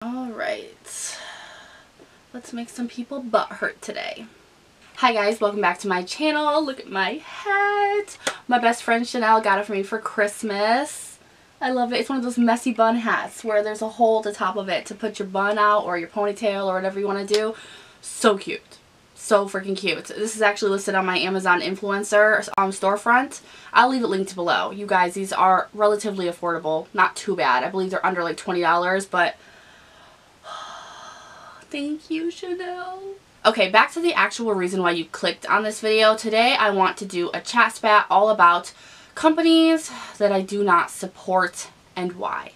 Alright, let's make some people butt hurt today. Hi guys, welcome back to my channel. Look at my hat. My best friend Chanel got it for me for Christmas. I love it. It's one of those messy bun hats where there's a hole at the top of it to put your bun out or your ponytail or whatever you want to do. So cute. So freaking cute. This is actually listed on my Amazon influencer storefront. I'll leave it linked below. You guys, these are relatively affordable. Not too bad. I believe they're under like $20, but thank you, Chanel. Okay, back to the actual reason why you clicked on this video. Today I want to do a chat spat all about companies that I do not support and why.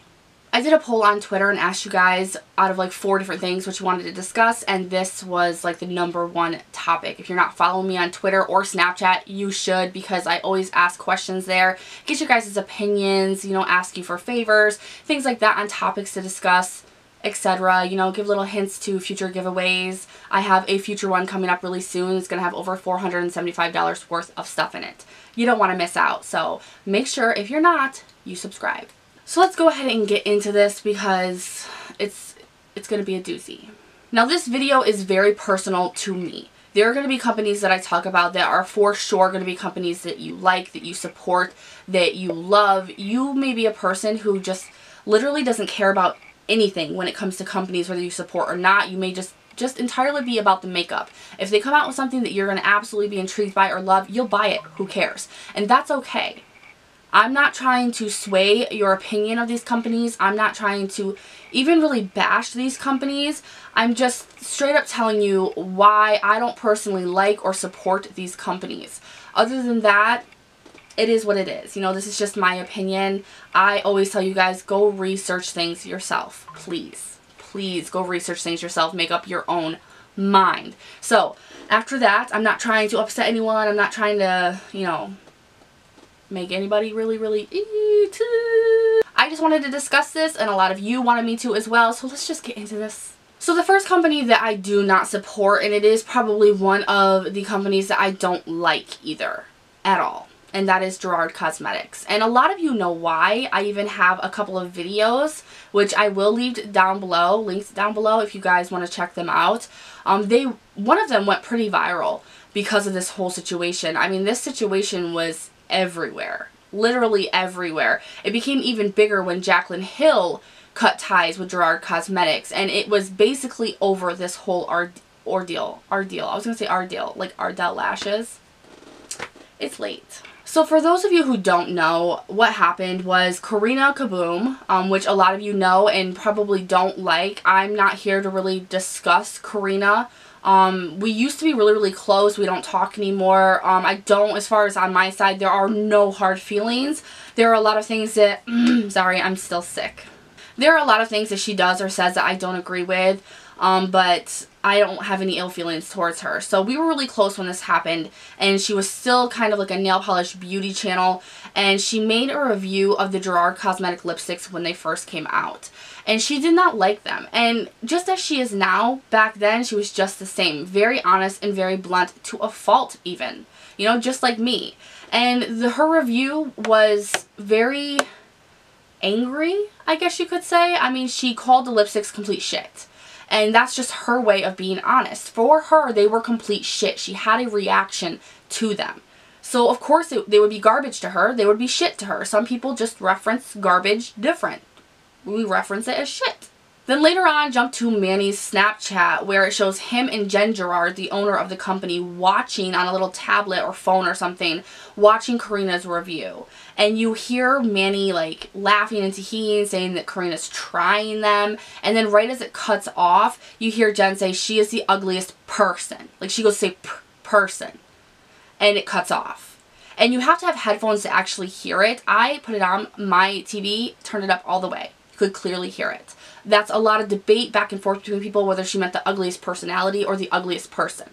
I did a poll on Twitter and asked you guys out of like 4 different things which you wanted to discuss, and this was like the #1 topic. If you're not following me on Twitter or Snapchat, you should, because I always ask questions there, get your guys' opinions, you know, ask you for favors, things like that on topics to discuss, etc. You know, give little hints to future giveaways. I have a future one coming up really soon. It's going to have over $475 worth of stuff in it. You don't want to miss out. So make sure, if you're not, you subscribe. So let's go ahead and get into this because it's going to be a doozy. Now this video is very personal to me. There are going to be companies that I talk about that are for sure going to be companies that you like, that you support, that you love. You may be a person who just literally doesn't care about anything when it comes to companies, whether you support or not. You may just entirely be about the makeup. If they come out with something that you're going to absolutely be intrigued by or love, you'll buy it. Who cares? And that's okay. I'm not trying to sway your opinion of these companies. I'm not trying to even really bash these companies. I'm just straight up telling you why I don't personally like or support these companies. Other than that, it is what it is. You know, this is just my opinion. I always tell you guys, go research things yourself. Please. Please go research things yourself. Make up your own mind. So, after that, I'm not trying to upset anyone. I'm not trying to, you know, make anybody really eat. I just wanted to discuss this, and a lot of you wanted me to as well. So, let's just get into this. So, the first company that I do not support, and it is probably one of the companies that I don't like either at all, and that is Gerard Cosmetics. And a lot of you know why. I even have a couple of videos, which I will leave down below, links down below if you guys want to check them out. One of them went pretty viral because of this whole situation. I mean, this situation was everywhere. Literally everywhere. It became even bigger when Jaclyn Hill cut ties with Gerard Cosmetics, and it was basically over this whole ordeal. I was going to say Ardell, like Ardell lashes. It's late. So for those of you who don't know, what happened was Karina Kaboom, which a lot of you know and probably don't like. I'm not here to really discuss Karina. We used to be really close. We don't talk anymore. I don't, as far as on my side, there are no hard feelings. There are a lot of things that, sorry, I'm still sick. There are a lot of things that she does or says that I don't agree with, but I don't have any ill feelings towards her. So we were really close when this happened, and she was still kind of like a nail polish beauty channel, and she made a review of the Gerard Cosmetic lipsticks when they first came out. And she did not like them. And just as she is now, back then she was just the same. Very honest and very blunt, to a fault even. You know, just like me. And her review was very angry, I guess you could say. I mean, she called the lipsticks complete shit. And that's just her way of being honest. For her, they were complete shit. She had a reaction to them. So, of course, they would be garbage to her. They would be shit to her. Some people just reference garbage different. We reference it as shit. Then later on, jump to Manny's Snapchat, where it shows him and Jen Gerard, the owner of the company, watching on a little tablet or phone or something, watching Karina's review. And you hear Manny like laughing and tahini, saying that Karina's trying them. And then right as it cuts off, you hear Jen say she is the ugliest person. Like she goes say person. And it cuts off. And you have to have headphones to actually hear it. I put it on my TV, turned it up all the way. You could clearly hear it. That's a lot of debate back and forth between people whether she meant the ugliest personality or the ugliest person.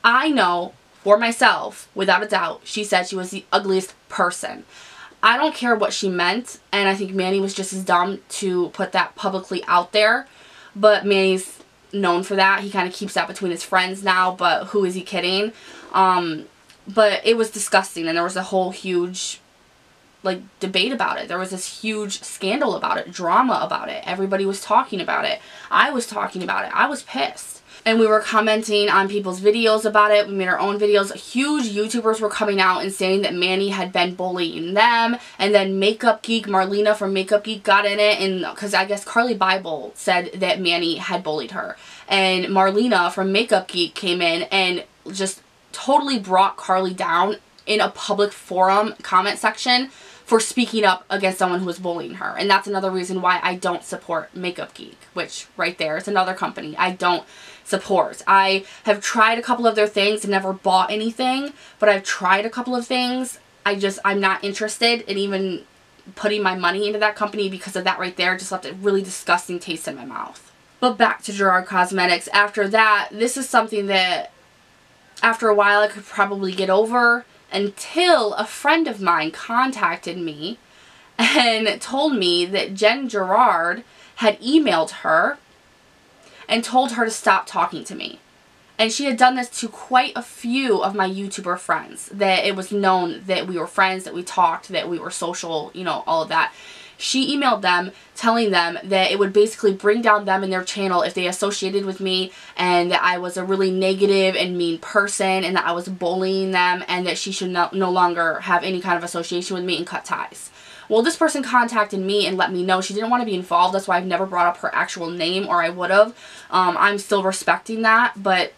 I know for myself, without a doubt, she said she was the ugliest person. I don't care what she meant, and I think Manny was just as dumb to put that publicly out there, but Manny's known for that. He kind of keeps that between his friends now, but who is he kidding? But it was disgusting, and there was a whole huge like debate about it. There was this huge scandal about it, drama about it. Everybody was talking about it. I was talking about it. I was pissed. And we were commenting on people's videos about it. We made our own videos. Huge YouTubers were coming out and saying that Manny had been bullying them. And then Makeup Geek, Marlena from Makeup Geek got in it. And because I guess Carli Bybel said that Manny had bullied her. And Marlena from Makeup Geek came in and just totally brought Carli down in a public forum comment section for speaking up against someone who was bullying her. And that's another reason why I don't support Makeup Geek, which right there is another company I don't support. I have tried a couple of their things and never bought anything, but I've tried a couple of things. I'm not interested in even putting my money into that company because of that right there. Just left a really disgusting taste in my mouth. But back to Gerard Cosmetics. After that, this is something that after a while I could probably get over, until a friend of mine contacted me and told me that Jen Gerard had emailed her and told her to stop talking to me. And she had done this to quite a few of my YouTuber friends, that it was known that we were friends, that we talked, that we were social, you know, all of that. She emailed them telling them that it would basically bring down them and their channel if they associated with me, and that I was a really negative and mean person, and that I was bullying them, and that she should no longer have any kind of association with me and cut ties. Well, this person contacted me and let me know she didn't want to be involved. That's why I've never brought up her actual name, or I would have. I'm still respecting that, but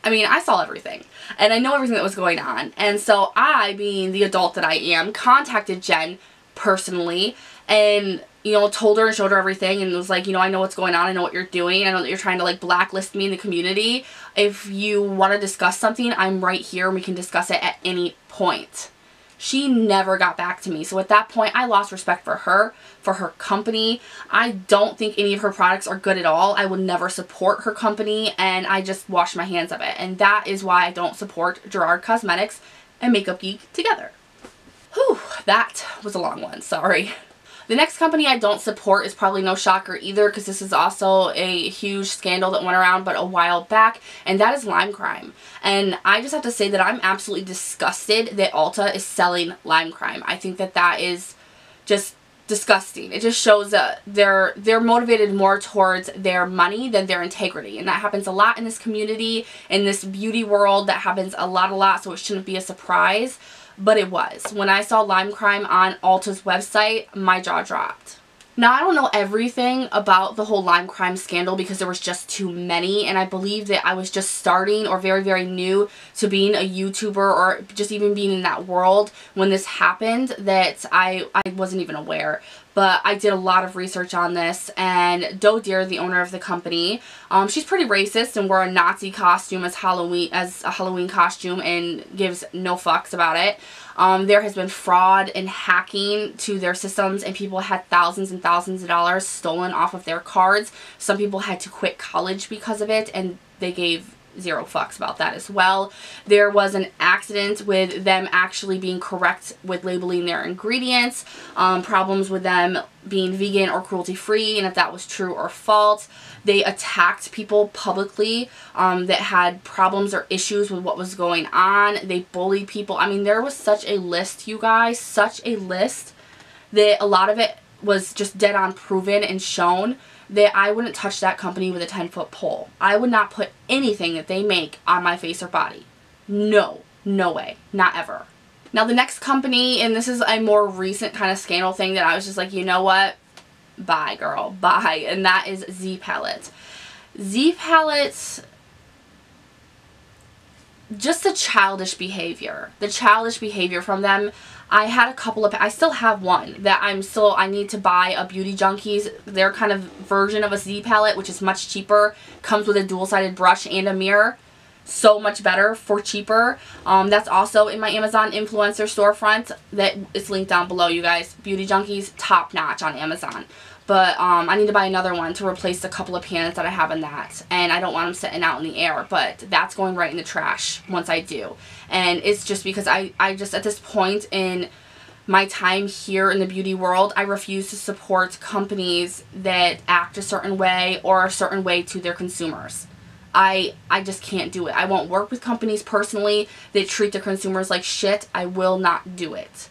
I mean, I saw everything, and I know everything that was going on. And so I, being the adult that I am, contacted Jen personally and, you know, told her and showed her everything and was like, you know, I know what's going on. I know what you're doing. I know that you're trying to, like, blacklist me in the community. If you want to discuss something, I'm right here and we can discuss it at any point. She never got back to me. So at that point, I lost respect for her company. I don't think any of her products are good at all. I would never support her company, and I just washed my hands of it. And that is why I don't support Gerard Cosmetics and Makeup Geek together. Whew, that was a long one, sorry. The next company I don't support is probably no shocker either, because this is also a huge scandal that went around but a while back, and that is Lime Crime. And I just have to say that I'm absolutely disgusted that Ulta is selling Lime Crime. I think that that is just disgusting. It just shows that they're motivated more towards their money than their integrity, and that happens a lot in this community, in this beauty world. That happens a lot, so it shouldn't be a surprise. But it was. When I saw Lime Crime on Ulta's website, my jaw dropped. Now, I don't know everything about the whole Lime Crime scandal because there was just too many, and I believe that I was just starting or very, very new to being a YouTuber or just even being in that world when this happened, that I wasn't even aware. But I did a lot of research on this, and Doe Deer, the owner of the company, she's pretty racist and wore a Nazi costume as a Halloween costume and gives no fucks about it. There has been fraud and hacking to their systems, and people had thousands and thousands of dollars stolen off of their cards. Some people had to quit college because of it, and they gave zero fucks about that as well. There was an accident with them actually being correct with labeling their ingredients, problems with them being vegan or cruelty free, and if that was true or false. They attacked people publicly that had problems or issues with what was going on. They bullied people. I mean, there was such a list, you guys, such a list, that a lot of it was just dead on proven and shown, that I wouldn't touch that company with a 10-foot pole. I would not put anything that they make on my face or body. No. No way. Not ever. Now, the next company, and this is a more recent kind of scandal thing that I was just like, you know what? Bye, girl. Bye. And that is Z Palette. Z Palette's just the childish behavior. The childish behavior from them. I had a couple of, I still have one that I need to buy, a Beauty Junkies. Their kind of version of a Z palette, which is much cheaper. Comes with a dual-sided brush and a mirror. So much better for cheaper. That's also in my Amazon influencer storefront. That is linked down below, you guys. Beauty Junkies, top notch on Amazon. But I need to buy another one to replace a couple of pans that I have in that. And I don't want them sitting out in the air. But that's going right in the trash once I do. And it's just because I just, at this point in my time here in the beauty world, I refuse to support companies that act a certain way or a certain way to their consumers. I just can't do it. I won't work with companies personally that treat their consumers like shit. I will not do it.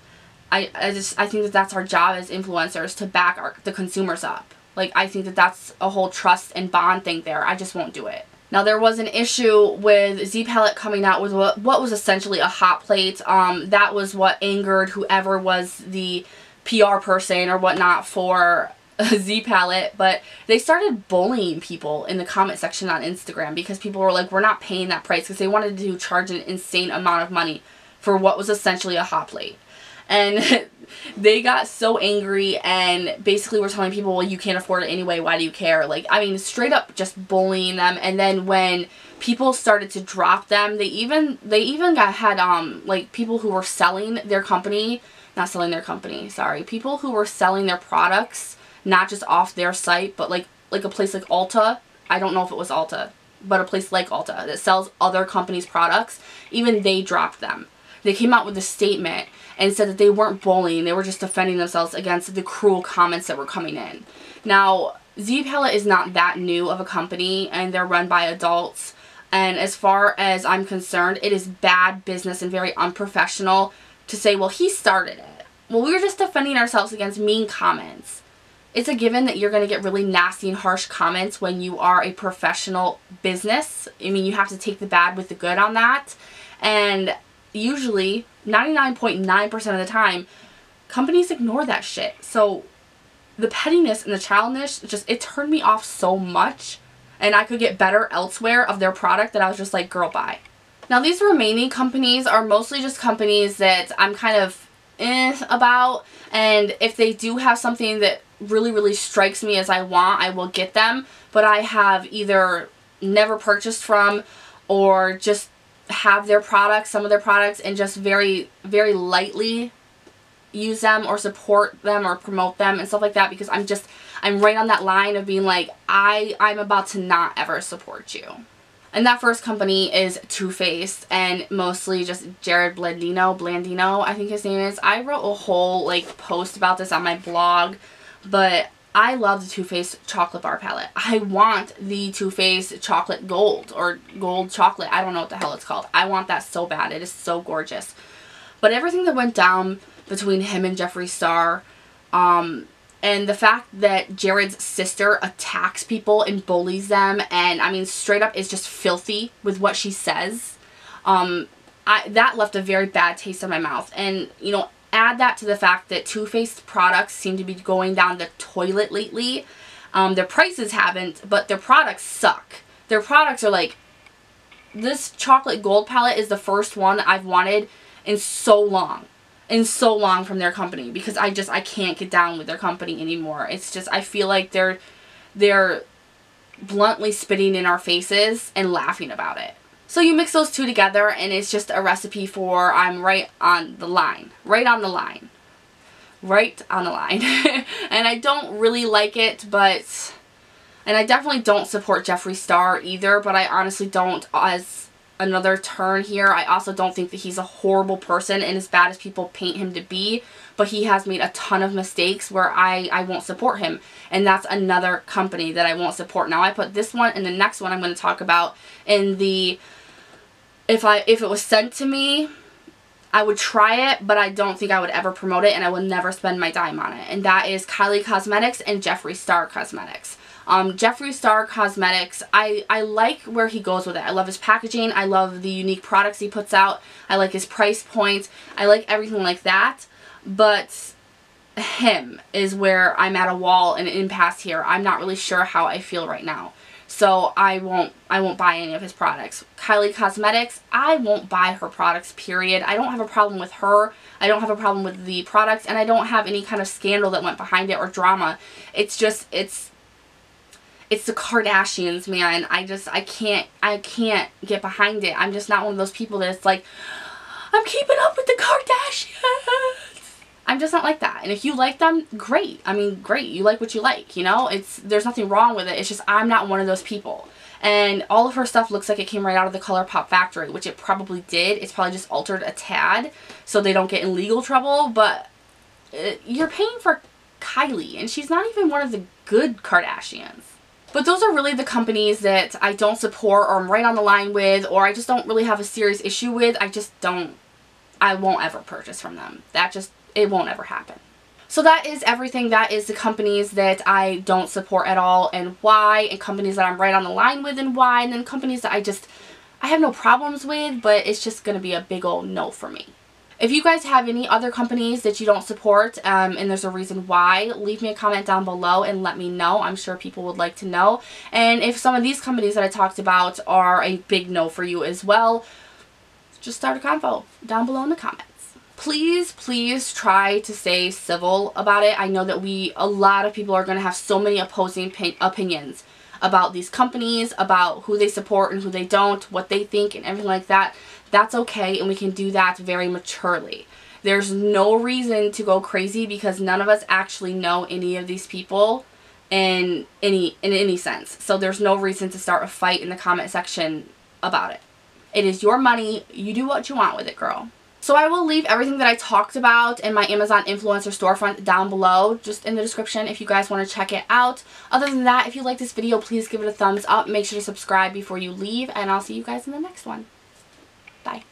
I think that that's our job as influencers, to back the consumers up. Like, I think that that's a whole trust and bond thing there. I just won't do it. Now, there was an issue with Z Palette coming out with what was essentially a hot plate. That was what angered whoever was the PR person or whatnot for Z Palette. But they started bullying people in the comment section on Instagram because people were like, we're not paying that price, because they wanted to charge an insane amount of money for what was essentially a hot plate. And they got so angry and basically were telling people, well, you can't afford it anyway, why do you care? Like, I mean, straight up just bullying them. And then when people started to drop them, they even had like people who were selling their company, not selling their company, sorry, people who were selling their products, not just off their site, but like a place like Ulta. I don't know if it was Ulta, but a place like Ulta that sells other companies' products, even they dropped them. They came out with a statement and said that they weren't bullying, they were just defending themselves against the cruel comments that were coming in. Now, Z Palette is not that new of a company, and they're run by adults. And as far as I'm concerned, it is bad business and very unprofessional to say, well, he started it. Well, we were just defending ourselves against mean comments. It's a given that you're going to get really nasty and harsh comments when you are a professional business. I mean, you have to take the bad with the good on that. And usually, 99.9% of the time, companies ignore that shit. So the pettiness and the childishness, just, it turned me off so much. And I could get better elsewhere of their product that I was just like, girl, bye. Now, these remaining companies are mostly just companies that I'm kind of about. And if they do have something that really, really strikes me as I want, I will get them. But I have either never purchased from or just have their products, some of their products, and just very, very lightly use them or support them or promote them and stuff like that, because I'm right on that line of being like, I'm about to not ever support you. And that first company is Too Faced, and mostly just Jared Blandino, I think his name is. I wrote a whole like post about this on my blog, but I love the Too Faced chocolate bar palette. I want the Too Faced chocolate gold or gold chocolate. I don't know what the hell it's called. I want that so bad. It is so gorgeous. But everything that went down between him and Jeffree Star, and the fact that Jared's sister attacks people and bullies them, and I mean straight up is just filthy with what she says, that left a very bad taste in my mouth. And you know, add that to the fact that Too Faced products seem to be going down the toilet lately. Their prices haven't, but their products suck. Their products are like, this chocolate gold palette is the first one I've wanted in so long. From their company, because I can't get down with their company anymore. It's just, I feel like they're bluntly spitting in our faces and laughing about it. So you mix those two together and it's just a recipe for I'm right on the line. And I don't really like it, but, and I definitely don't support Jeffree Star either, but I honestly don't, as another turn here, I also don't think that he's a horrible person and as bad as people paint him to be, but he has made a ton of mistakes where I won't support him, and that's another company that I won't support. Now, I put this one and the next one I'm going to talk about in the, if it was sent to me, I would try it, but I don't think I would ever promote it, and I would never spend my dime on it, and that is Kylie Cosmetics and Jeffree Star Cosmetics. Jeffree Star Cosmetics, I like where he goes with it. I love his packaging. I love the unique products he puts out. I like his price point. I like everything like that. But him is where I'm at a wall and an impasse here. I'm not really sure how I feel right now. So I won't buy any of his products. Kylie Cosmetics, I won't buy her products, period. I don't have a problem with her. I don't have a problem with the products, and I don't have any kind of scandal that went behind it or drama. It's just, it's the Kardashians, man. I can't get behind it. I'm just not one of those people that's like, I'm keeping up with the Kardashians. I'm just not like that. And if you like them, great. I mean, great. You like what you like, you know? There's nothing wrong with it. It's just I'm not one of those people. And all of her stuff looks like it came right out of the ColourPop factory, which it probably did. It's probably just altered a tad so they don't get in legal trouble. But you're paying for Kylie, and she's not even one of the good Kardashians. But those are really the companies that I don't support, or I'm right on the line with, or I just don't really have a serious issue with. I won't ever purchase from them. That just it won't ever happen. So that is everything. That is the companies that I don't support at all and why, and companies that I'm right on the line with and why, and then companies that I have no problems with, but it's just going to be a big old no for me. If you guys have any other companies that you don't support and there's a reason why, leave me a comment down below and let me know. I'm sure people would like to know. And if some of these companies that I talked about are a big no for you as well, just start a convo down below in the comments. Please try to stay civil about it. I know that a lot of people are going to have so many opposing opinions about these companies, about who they support and who they don't, what they think and everything like that. That's okay, and we can do that very maturely. There's no reason to go crazy because none of us actually know any of these people in any sense. So there's no reason to start a fight in the comment section about it. It is your money. You do what you want with it, girl. So I will leave everything that I talked about in my Amazon influencer storefront down below, just in the description if you guys want to check it out. Other than that, if you like this video, please give it a thumbs up. Make sure to subscribe before you leave, and I'll see you guys in the next one. Bye.